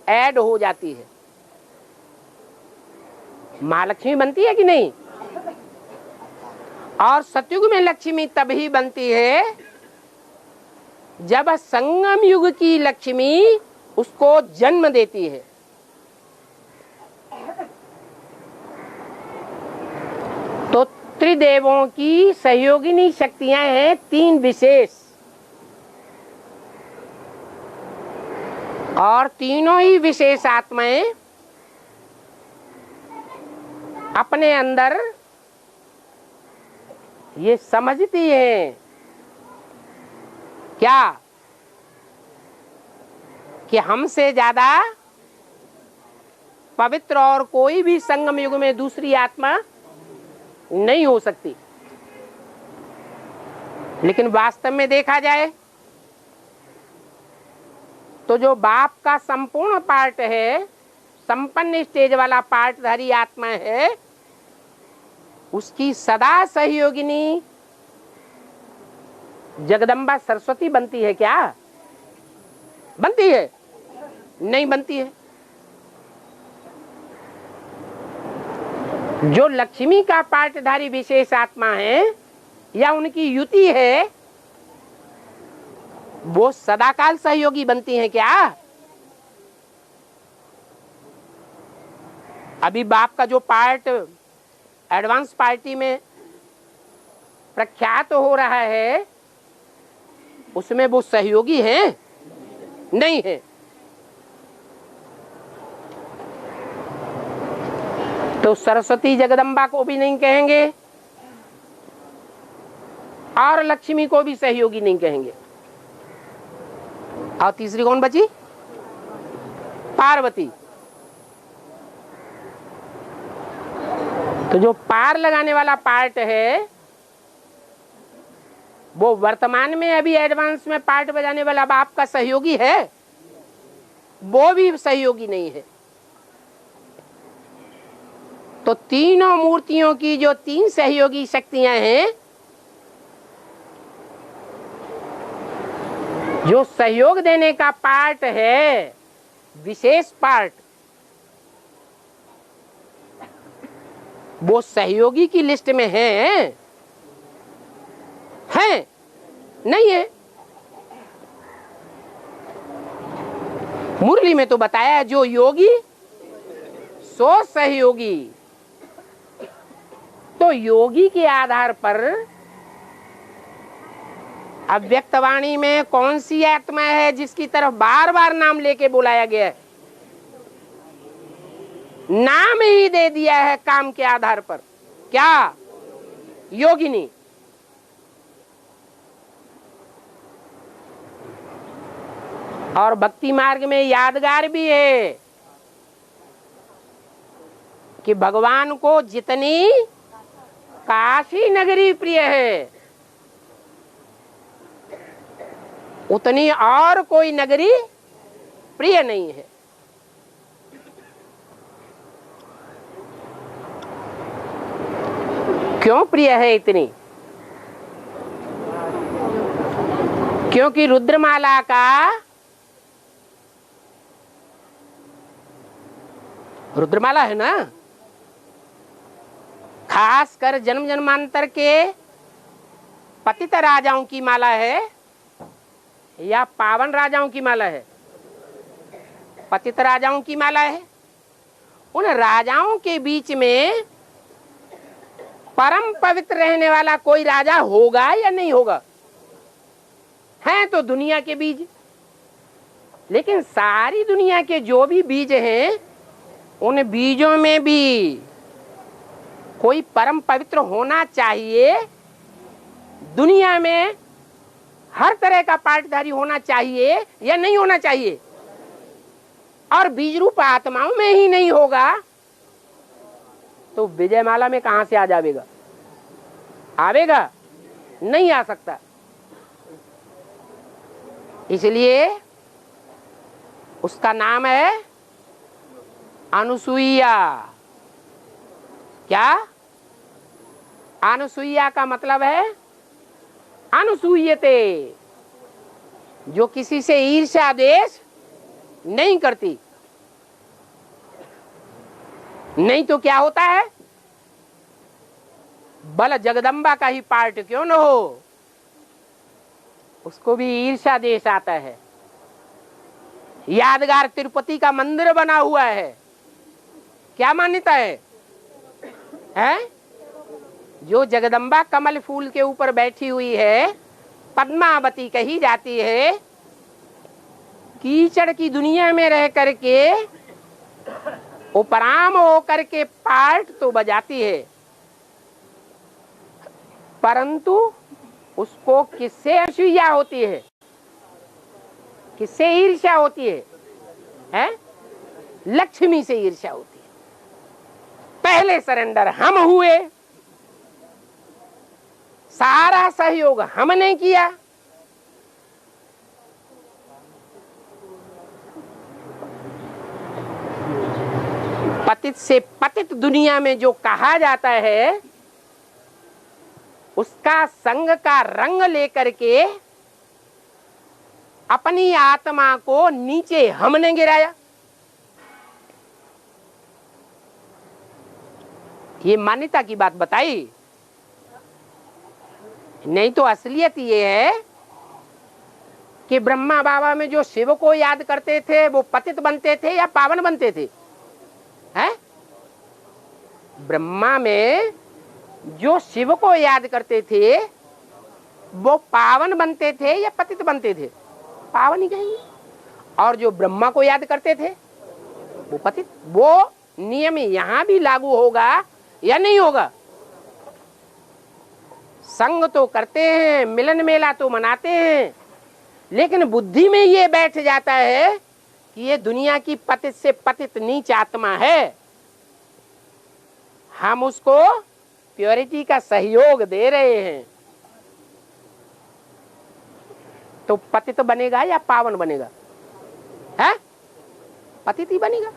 ऐड हो जाती है। महालक्ष्मी बनती है कि नहीं? और सतयुग में लक्ष्मी तभी बनती है जब संगम युग की लक्ष्मी उसको जन्म देती है। तो त्रिदेवों की सहयोगिनी शक्तियां हैं 3 विशेष, और तीनों ही विशेष आत्माएं अपने अंदर ये समझती हैं क्या कि हमसे ज्यादा पवित्र और कोई भी संगम युग में दूसरी आत्मा नहीं हो सकती। लेकिन वास्तव में देखा जाए तो जो बाप का संपूर्ण पार्ट है, संपन्न स्टेज वाला पार्टधारी आत्मा है, उसकी सदा सहयोगिनी जगदम्बा सरस्वती बनती है क्या? बनती है? नहीं बनती है। जो लक्ष्मी का पार्टधारी विशेष आत्मा है या उनकी युति है, वो सदाकाल सहयोगी बनती हैं क्या? अभी बाप का जो पार्ट एडवांस पार्टी में प्रख्यात हो रहा है, उसमें वो सहयोगी हैं? नहीं है। तो सरस्वती जगदम्बा को भी नहीं कहेंगे और लक्ष्मी को भी सहयोगी नहीं कहेंगे। और तीसरी कौन बची? पार्वती। तो जो पार लगाने वाला पार्ट है, वो वर्तमान में अभी एडवांस में पार्ट बजाने वाला बाप का सहयोगी है? वो भी सहयोगी नहीं है। तो तीनों मूर्तियों की जो 3 सहयोगी शक्तियां हैं, जो सहयोग देने का पार्ट है, विशेष पार्ट, वो सहयोगी की लिस्ट में है? नहीं है। मुरली में तो बताया जो योगी सो सहयोगी। तो योगी के आधार पर अव्यक्तवाणी में कौन सी आत्मा है जिसकी तरफ बार बार नाम लेके बुलाया गया है? नाम ही दे दिया है काम के आधार पर। क्या? योगिनी। और भक्ति मार्ग में यादगार भी है कि भगवान को जितनी काशी नगरी प्रिय है, उतनी और कोई नगरी प्रिय नहीं है। क्यों प्रिय है इतनी? क्योंकि रुद्रमाला का, रुद्रमाला है ना, खास कर जन्म जन्मांतर के पतित राजाओं की माला है या पावन राजाओं की माला है? पतित राजाओं की माला है। उन राजाओं के बीच में परम पवित्र रहने वाला कोई राजा होगा या नहीं होगा? हैं तो दुनिया के बीज, लेकिन सारी दुनिया के जो भी बीज हैं, उन बीजों में भी कोई परम पवित्र होना चाहिए। दुनिया में हर तरह का पार्टधारी होना चाहिए या नहीं होना चाहिए? और बीज रूप आत्माओं में ही नहीं होगा तो विजयमाला में कहां से आ जाएगा? आवेगा? नहीं आ सकता। इसलिए उसका नाम है अनुसुईया। क्या? अनुसुईया का मतलब है अनुसूयते, जो किसी से ईर्ष्या द्वेष नहीं करती। नहीं तो क्या होता है, बल जगदम्बा का ही पार्ट क्यों न हो, उसको भी ईर्ष्या देश आता है। यादगार तिरुपति का मंदिर बना हुआ है, क्या मान्यता है? जो जगदम्बा कमल फूल के ऊपर बैठी हुई है, पद्मावती कही जाती है, कीचड़ की दुनिया में रह करके उपराम होकर के पार्ट तो बजाती है, परंतु उसको किससे असूया होती है, किससे ईर्ष्या होती है? लक्ष्मी से ईर्ष्या होती है। पहले सरेंडर हम हुए, सारा सहयोग हमने किया, पतित से पतित दुनिया में जो कहा जाता है, उसका संग का रंग लेकर के अपनी आत्मा को नीचे हमने गिराया। ये मान्यता की बात बताई, नहीं तो असलियत ये है कि ब्रह्मा बाबा में जो शिव को याद करते थे वो पतित बनते थे या पावन बनते थे? हैं? ब्रह्मा में जो शिव को याद करते थे वो पावन बनते थे या पतित बनते थे? पावन ही कहेंगे। और जो ब्रह्मा को याद करते थे वो पतित। वो नियम यहां भी लागू होगा या नहीं होगा? संग तो करते हैं, मिलन मेला तो मनाते हैं, लेकिन बुद्धि में ये बैठ जाता है कि ये दुनिया की पतित से पतित नीच आत्मा है, हम उसको प्योरिटी का सहयोग दे रहे हैं, तो पतित बनेगा या पावन बनेगा? है पतित ही बनेगा।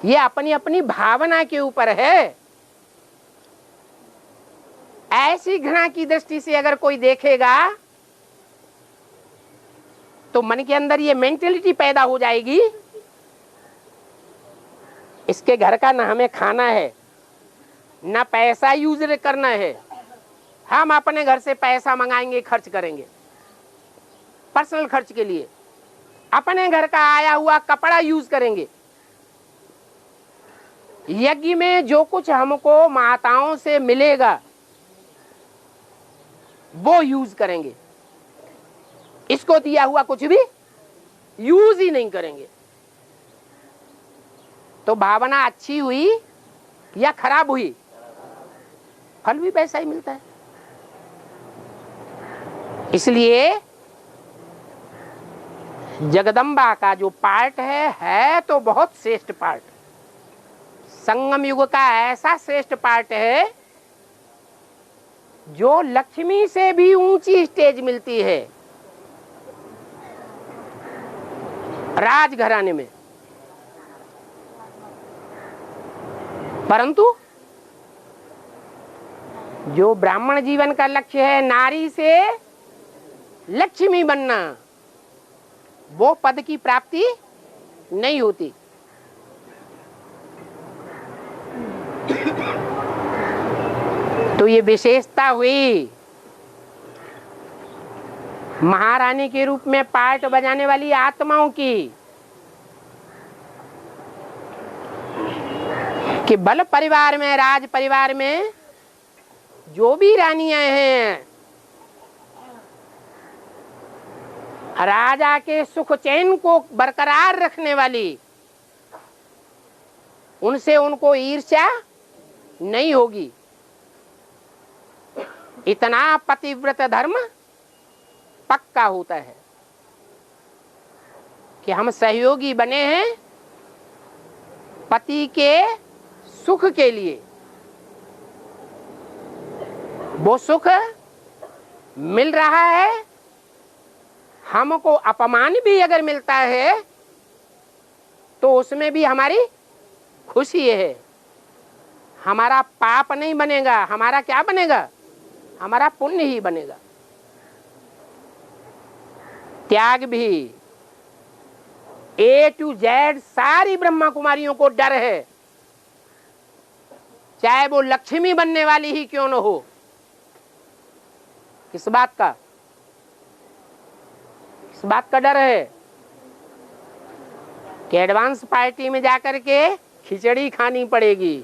ये अपनी अपनी भावना के ऊपर है। ऐसी घृणा की दृष्टि से अगर कोई देखेगा तो मन के अंदर ये मेंटेलिटी पैदा हो जाएगी, इसके घर का ना हमें खाना है, ना पैसा यूज करना है, हम अपने घर से पैसा मंगाएंगे, खर्च करेंगे पर्सनल खर्च के लिए, अपने घर का आया हुआ कपड़ा यूज करेंगे, यज्ञ में जो कुछ हमको माताओं से मिलेगा वो यूज करेंगे, इसको दिया हुआ कुछ भी यूज ही नहीं करेंगे। तो भावना अच्छी हुई या खराब हुई, फल भी पैसा ही मिलता है। इसलिए जगदम्बा का जो पार्ट है तो बहुत श्रेष्ठ पार्ट, संगम युग का ऐसा श्रेष्ठ पार्ट है जो लक्ष्मी से भी ऊंची स्टेज मिलती है राजघराने में। परंतु जो ब्राह्मण जीवन का लक्ष्य है नारी से लक्ष्मी बनना, वो पद की प्राप्ति नहीं होती। तो ये विशेषता हुई महारानी के रूप में पार्ट बजाने वाली आत्माओं की, कि बल परिवार में, राज परिवार में जो भी रानियां हैं, राजा के सुख चैन को बरकरार रखने वाली, उनसे उनको ईर्ष्या नहीं होगी। इतना पतिव्रत धर्म पक्का होता है कि हम सहयोगी बने हैं पति के सुख के लिए। वो सुख मिल रहा है, हमको अपमान भी अगर मिलता है तो उसमें भी हमारी खुशी है। हमारा पाप नहीं बनेगा, हमारा क्या बनेगा? हमारा पुण्य ही बनेगा। त्याग भी A to Z सारी ब्रह्मा कुमारियों को डर है चाहे वो लक्ष्मी बनने वाली ही क्यों न हो। किस बात का डर है कि एडवांस पार्टी में जाकर के खिचड़ी खानी पड़ेगी।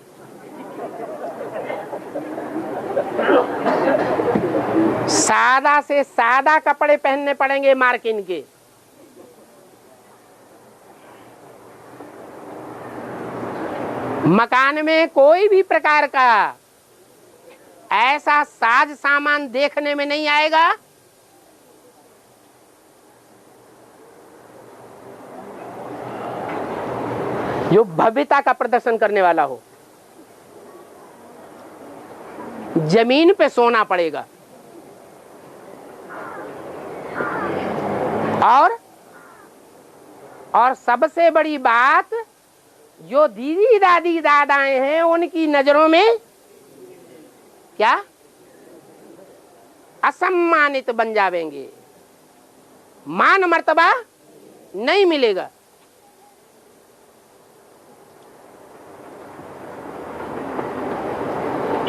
सादा से सादा कपड़े पहनने पड़ेंगे मार्किन के। मकान में कोई भी प्रकार का ऐसा साज सामान देखने में नहीं आएगा जो भव्यता का प्रदर्शन करने वाला हो। जमीन पे सोना पड़ेगा। और सबसे बड़ी बात, जो दीदी दादी दादाएं हैं उनकी नजरों में क्या असम्मानित बन जावेंगे, मान मर्तबा नहीं मिलेगा।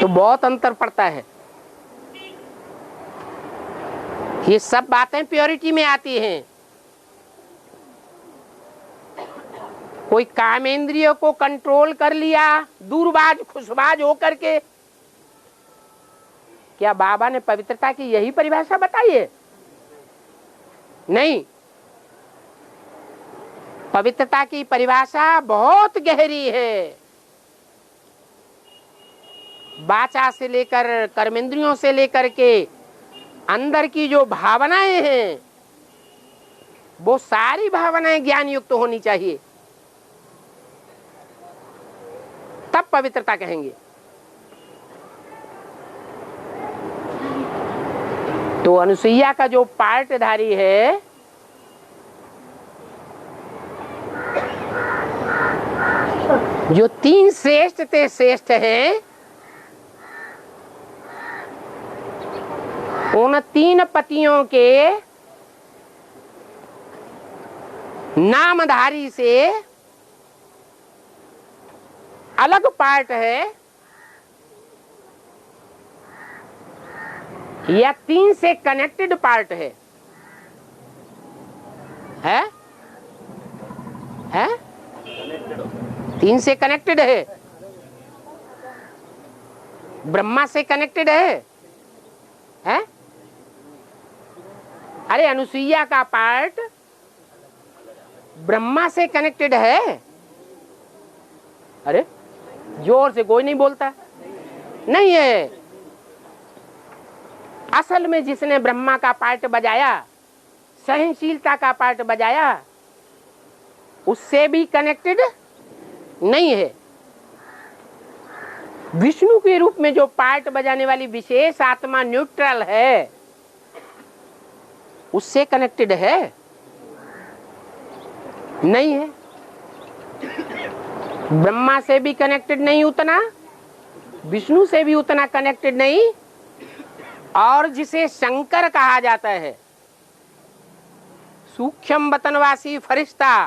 तो बहुत अंतर पड़ता है। ये सब बातें प्योरिटी में आती हैं। कोई कामेंद्रिय को कंट्रोल कर लिया दूरबाज खुशबाज होकर के। क्या बाबा ने पवित्रता की यही परिभाषा बताई है? नहीं, पवित्रता की परिभाषा बहुत गहरी है। वाचा से लेकर कर्मेंद्रियों से लेकर के अंदर की जो भावनाएं हैं वो सारी भावनाएं ज्ञान युक्त होनी चाहिए, तब पवित्रता कहेंगे। तो अनुसुईया का जो पार्टधारी है जो तीन श्रेष्ठ ते श्रेष्ठ हैं, उन तीन पतियों के नामधारी से अलग पार्ट है या तीन से कनेक्टेड पार्ट है? तीन से कनेक्टेड है, ब्रह्मा से कनेक्टेड है? अरे अनुसुईया का पार्ट ब्रह्मा से कनेक्टेड है। अरे जोर से कोई नहीं बोलता। नहीं है। असल में जिसने ब्रह्मा का पार्ट बजाया, सहनशीलता का पार्ट बजाया, उससे भी कनेक्टेड नहीं है। विष्णु के रूप में जो पार्ट बजाने वाली विशेष आत्मा न्यूट्रल है, उससे कनेक्टेड है? नहीं है। ब्रह्मा से भी कनेक्टेड नहीं उतना, विष्णु से भी उतना कनेक्टेड नहीं, और जिसे शंकर कहा जाता है, सूक्ष्म वतनवासी फरिश्ता,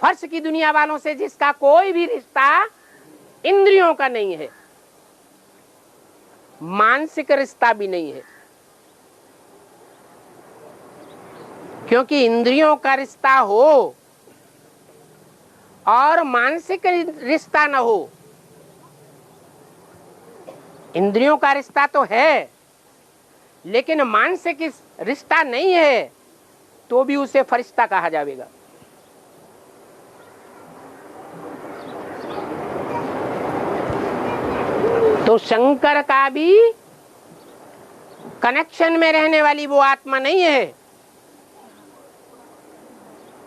फर्श की दुनिया वालों से जिसका कोई भी रिश्ता इंद्रियों का नहीं है, मानसिक रिश्ता भी नहीं है। क्योंकि इंद्रियों का रिश्ता हो और मानसिक रिश्ता न हो, इंद्रियों का रिश्ता तो है लेकिन मानसिक रिश्ता नहीं है, तो भी उसे फरिश्ता कहा जाएगा। तो शंकर का भी कनेक्शन में रहने वाली वो आत्मा नहीं है।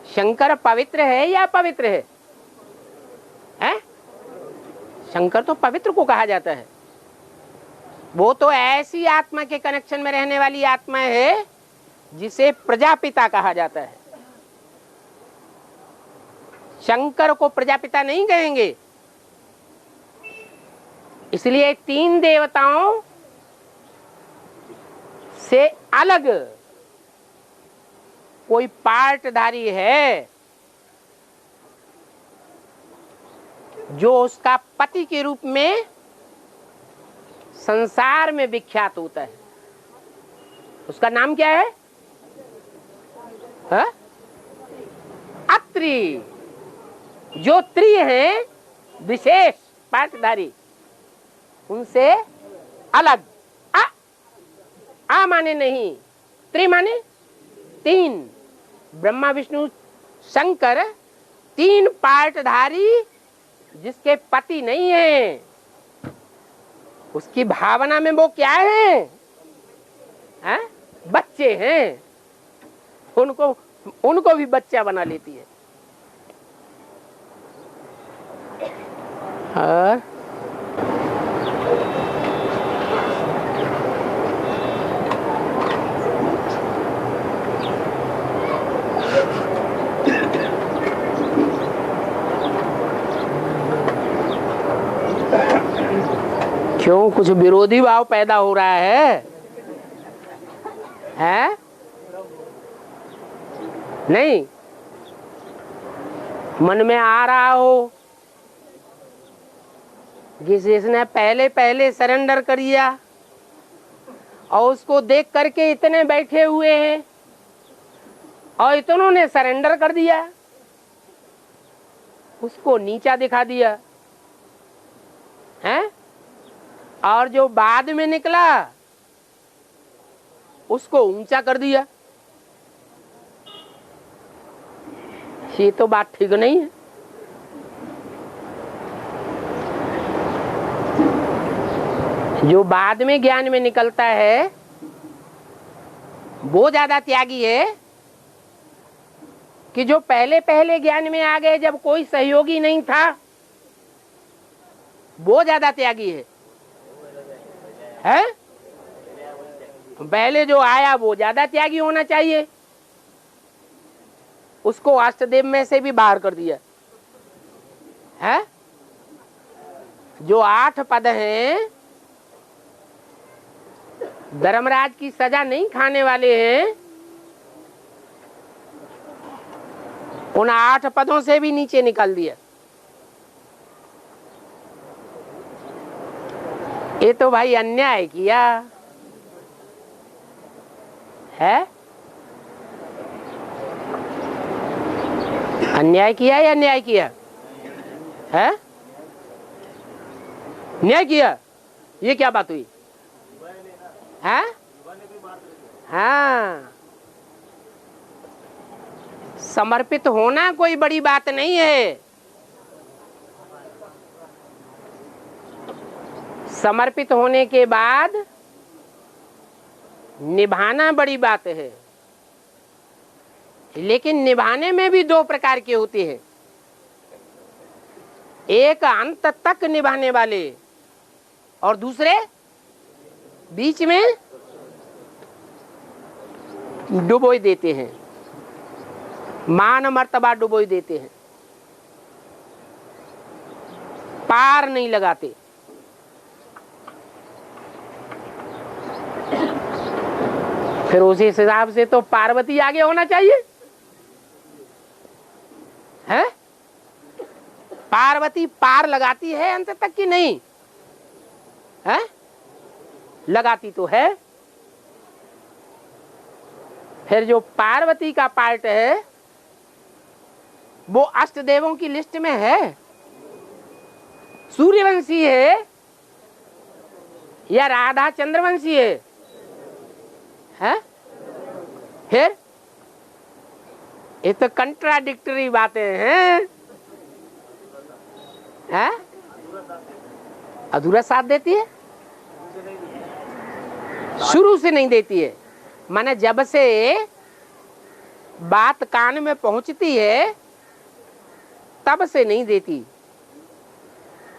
शंकर पवित्र है या पवित्र है? शंकर तो पवित्र को कहा जाता है। वो तो ऐसी आत्मा के कनेक्शन में रहने वाली आत्मा है जिसे प्रजापिता कहा जाता है। शंकर को प्रजापिता नहीं कहेंगे। इसलिए तीन देवताओं से अलग कोई पार्टधारी है जो उसका पति के रूप में संसार में विख्यात होता है, उसका नाम क्या है? हा? अत्रि। जो त्रि हैं, विशेष पाठधारी, उनसे अलग। आ माने नहीं, त्रि माने तीन। ब्रह्मा विष्णु शंकर तीन पाठधारी, जिसके पति नहीं है, उसकी भावना में वो क्या है? बच्चे हैं। उनको भी बच्चा बना लेती है। और क्यों, कुछ विरोधी भाव पैदा हो रहा है? हैं? नहीं, मन में आ रहा हो जिसने पहले पहले सरेंडर कर दिया और उसको देख करके इतने बैठे हुए हैं और इतनों ने सरेंडर कर दिया, उसको नीचा दिखा दिया हैं? और जो बाद में निकला उसको ऊंचा कर दिया। ये तो बात ठीक नहीं है। जो बाद में ज्ञान में निकलता है वो ज्यादा त्यागी है कि जो पहले पहले ज्ञान में आ गए जब कोई सहयोगी नहीं था, वो ज्यादा त्यागी है? पहले जो आया वो ज्यादा त्यागी होना चाहिए। उसको अष्टदेव में से भी बाहर कर दिया है। जो 8 पद हैं, धर्मराज की सजा नहीं खाने वाले हैं, उन 8 पदों से भी नीचे निकाल दिया। ये तो भाई अन्याय किया है। अन्याय किया या न्याय किया है? न्याय किया। ये क्या बात हुई है? हाँ, समर्पित होना कोई बड़ी बात नहीं है। समर्पित होने के बाद निभाना बड़ी बात है। लेकिन निभाने में भी 2 प्रकार के होते हैं। एक अंत तक निभाने वाले और दूसरे बीच में डुबोई देते हैं, मान मर्तबा डुबोई देते हैं, पार नहीं लगाते। फिर उसी हिसाब से तो पार्वती आगे होना चाहिए है? पार्वती पार लगाती है अंत तक कि नहीं है? लगाती तो है। फिर जो पार्वती का पार्ट है वो अष्टदेवों की लिस्ट में है। सूर्यवंशी है या राधा चंद्रवंशी है? फिर ये तो कंट्राडिक्टरी बातें हैं। अधूरा साथ देती है, शुरू से नहीं देती है। माने जब से बात कान में पहुंचती है तब से नहीं देती।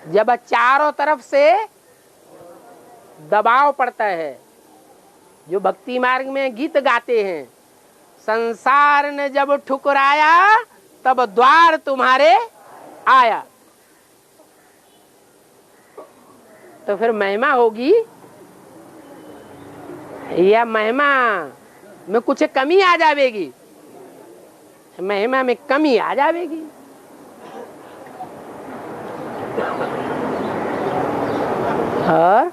जब चारों तरफ से दबाव पड़ता है, जो भक्ति मार्ग में गीत गाते हैं, संसार ने जब ठुकराया तब द्वार तुम्हारे आया, तो फिर महिमा होगी या महिमा में कुछ कमी आ जाएगी? महिमा में कमी आ जाएगी। और